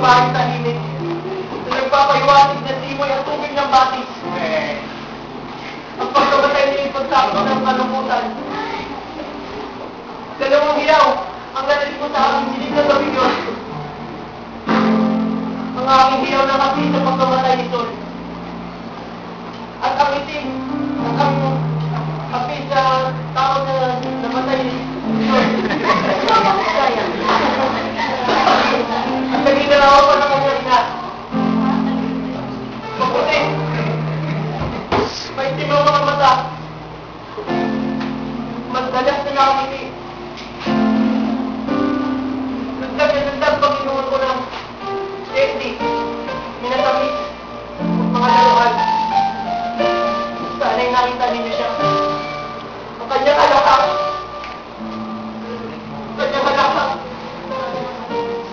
babaeng tahimik na nagpapahiwatig na simoy ang tubig ng batis. Ang pagkabatay niya yung pagsakot ng kalungkutan. Dalawang hilaw ang nalalit mo sa aking sinig na gawin yun. Ang aking hilaw na kasi sa pagkamatay ni Sol. At ang itim, at ang kapi sa tao na namatay ni Sol. Ang naging-dalawa pa ng kanina. Mabuti. May itim ang mga mata. Magdalas na nakakiti. Nagdag pag inuwan ko ng safety. Minatamis. Mga laluhan. Sana'y nakita ninyo siya. Ang kanyang alakak. Ang kanyang alakak.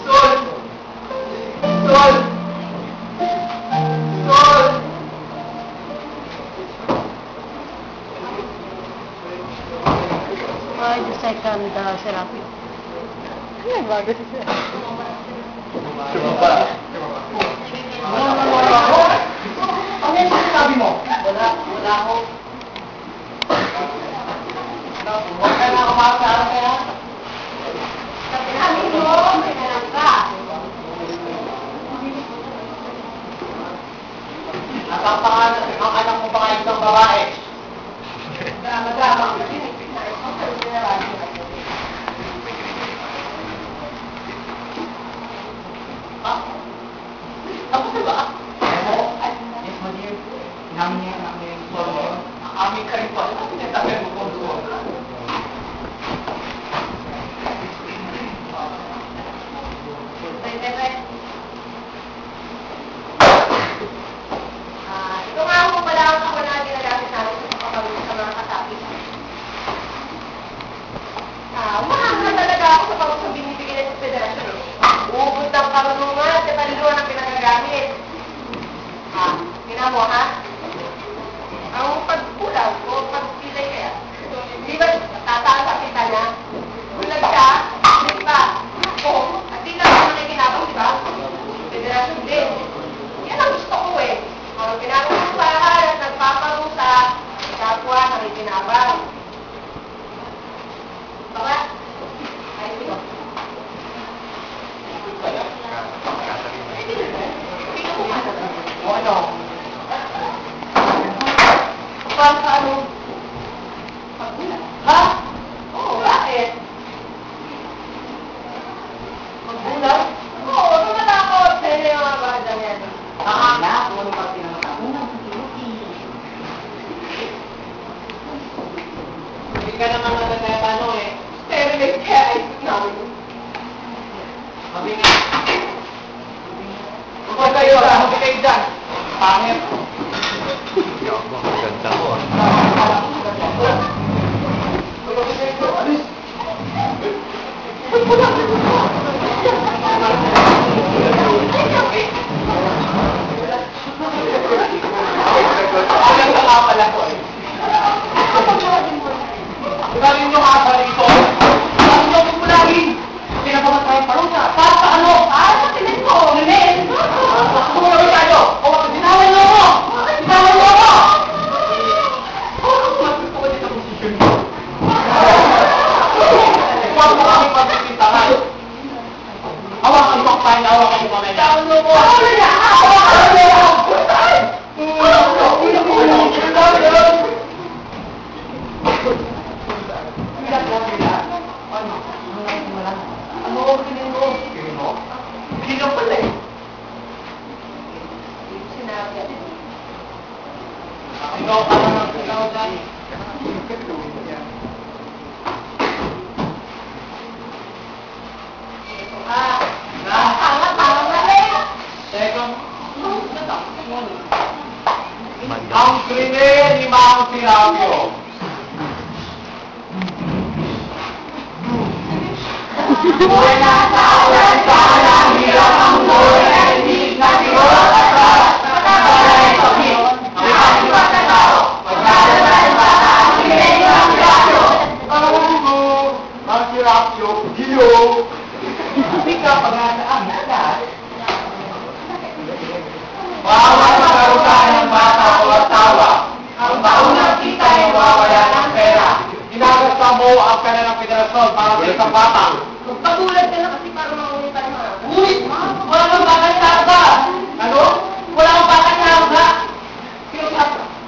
Sol! Sol! Sol! The second therapy. Ano ba? Sumaba. Ano yung sinasabi mo? Wala ako. Huwag ka na kumakasara kaya? Sa sinabi mo, may nalang ka. Ang pangalan, ang anak mo pa kayo ng babae. Drama. Ako diba? Yes, my dear. Namin niya, namin yung solo. Ang aming karipal. Ang pinatabi mo kung doon. Ito nga ako pala ang ako na ginagamit namin sa pagkakaroon sa mga kasapis. Umahanga talaga ako sa pag-usap binibigyan ng federasyon. Uubod ng karunungan at talino ng pinagagamit. Tingnan mo, ha? Ang pagkulaw o pagpilay kaya. Di ba tataas sa kita niya? Bulag siya, hindi pa. At di na ako nakikinabang, di ba? Federasyon din. Yan ang gusto ko eh. Ang pinaparusahan at nagpaparusa, kapwa nakikinabang. Baka? Ay, sino? O ano? Para sa ano? Pagbulan. Ha? Oo, bakit? Magbulag? Oo, huwag kang matakot. Sa'yo na yung mga bata yan. Nakakala? Kung ano pag pinamatakot? Hindi ka naman nagkaya paano eh. Pero may kaya isip namin. Sabi nga. Huwag kayo, sabi kayo dyan. Pangit. Ganda ko. Alam ka nga pala ko eh. Galing nyo nga pala ito. Galing nyo kung lagi. Pinapamatay pa rin sa. Para sa ano? Sa tingin ko, Lilin. Tumulong tayo. O, binawan nyo mo. Binawan nyo mo. Gusto ko din sa posisyon nyo. Huwag mo kami pagsisintahan. Hawakan mo ang pahin, hawakan mo kami. Taon mo mo. Ano niya? Hawakan mo. Ano? Kinin mo? Kinin mo? Kinin mo pala eh. Sinabi yan. Ikaw ka naman, ikaw dyan. Tanga eh. Teka. Ang krimen ni Mang Serapio. Wala tawag sa lang hirap ang buhay, hindi na siguro at para ito ang pagkakaliwat na tao. Pagkakalan ba ang krimen ni Mang Serapio? Mang Serapio, Gio. Hindi ka pag-asaan na lahat. mag-o-up ka na ng federasyon para sa isang bata. Magpatulad ka na kasi para makunin tayo mga. Uy! Wala kang bakal sa arga! Ano? Wala kang bakal sa arga!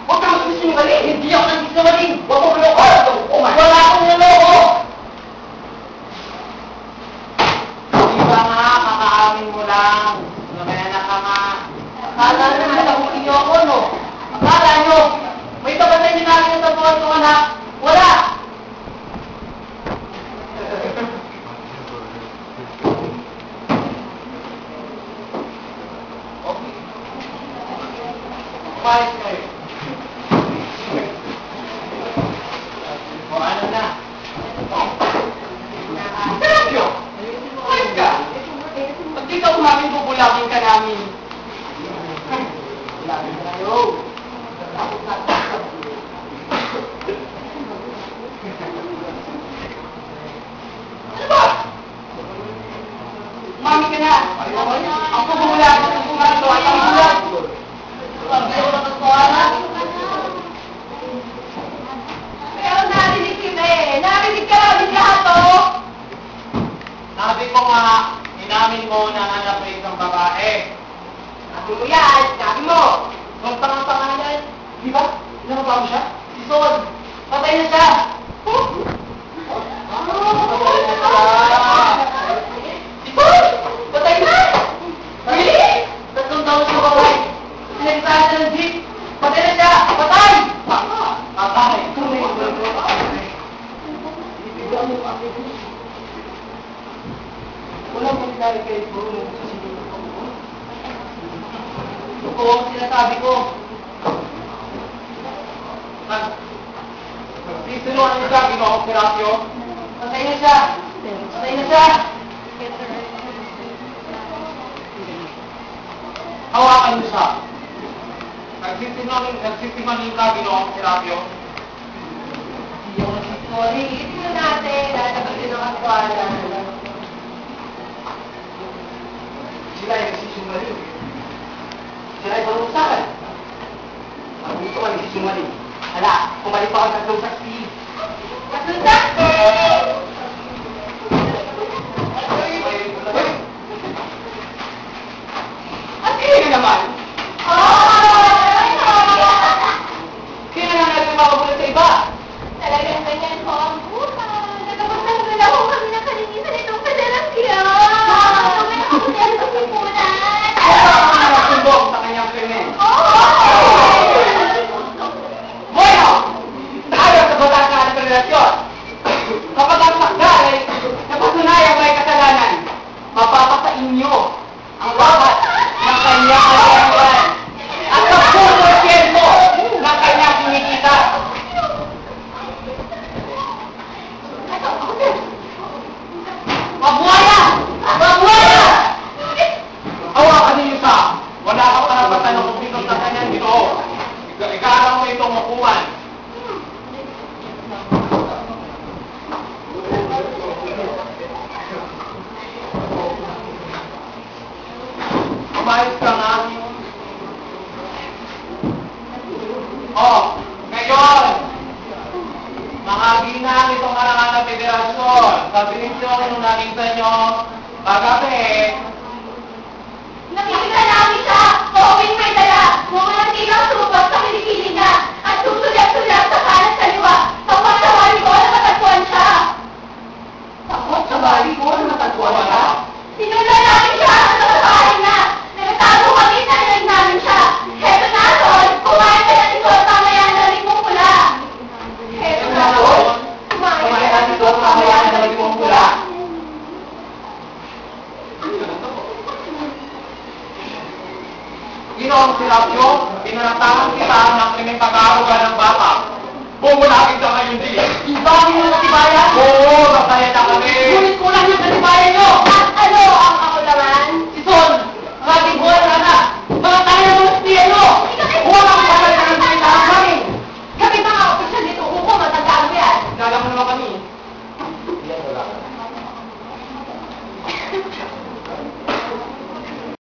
Huwag kang magsisinungaling! Hindi ako nagsisinungaling! Huwag kong loko! Wala akong naloko! Di ba nga, kakaamin mo lang. Namena ka nga. Akala nyo nalakuin nyo ako, no? Akala nyo, may tabatay nyo namin ang tabuhan ko, anak. Wala! Kumayos kayo. O ano na? Sergio! Kumayos ka! Pag di ka umamin, bubulagin ka namin. Bulagin ka kayo. Ano ba? Umami ka na. Ako bulag. Ako bulag. Ako bulag. Pero narinig kita eh. Narinig ka namin lahat oh. Sabi ko nga, inamin mo na anak mo isang babae. Sabi mo yan. Sabi mo. Kung tangang-tanganan, di ba? Nakaba mo siya? Si Sol. Patay na siya. Patay na siya. Si Sol! Patay na! Really? 3 taon siya babae. Sinagsahan siya ng jeep. Patay na siya. Patay! Patay. Walang mangyari kay Bruno sa sinunod ko. Ito ang sinasabi ko. Nagsisinungaling siya, ginoong operasyo. Patay na siya. Patay na siya. Hawakan mo siya. Nagsisinungaling ka, ginoong operasyo. Hindi ako nagsisinungaling. Tingnan natin. Lalabagin ang katwalan. Sila ay nagsisinungaling. Sila ay parusakan. Dito ka nagsisinungaling. Hala, kumalik pa ako sa close speed. Kasundak! At kaya naman? Kaya nga natin makabulat sa iba. Talagang ganyan po ang buhay. Nagpapasanggal ako kami ng kalinisan itong federasyon. Kami nakabuti sa sipunan. Kaya ako na nagsumbong sa kanyang krimen. Bueno! Tayo sa batas ng federasyon. Kapag ang sakdal ay napatunayan may kasalanan, mapapasa inyo ang babat ng kanyang kalimutan at sa 2% ng kanyang kinikita. Mabuhaya! Mabuhaya! Hawakan ninyo siya. Wala kang karapatan ng kumitos sa kanyang ginoo. Ikaaraw mo itong makuhan. Umayos ka nga. Ngayon, mga ginang itong karangan ng federasyon, sabihin nyo nung nakita nyo, kagabi, Nakikita namin siya. Owing may dala. Mukhang tigang supat sa kilikili niya. At susulat-sulat sa kanan sa liwa. Tapos sa wali ko na matagpuan siya. takot sa bali ko na matagpuan siya. Sinulan namin siya sa babae na. Nagtago kami na narinig namin siya. Heto na, Sol. Kumain ka na si Sol. Mamaya na rin mong pula. Heto na, Sol. Kumain natin ito, mamaya na naman yung pula. Ginoong Serapio, pinanatahan kita ng krimeng pag-aaruga ng bata. Bumulagin ka ngayon din. Ibangin mo sa tibayan? Oo, masaya na kami. Ngunit kulang yung katibayan nyo. At ano ang ako naman?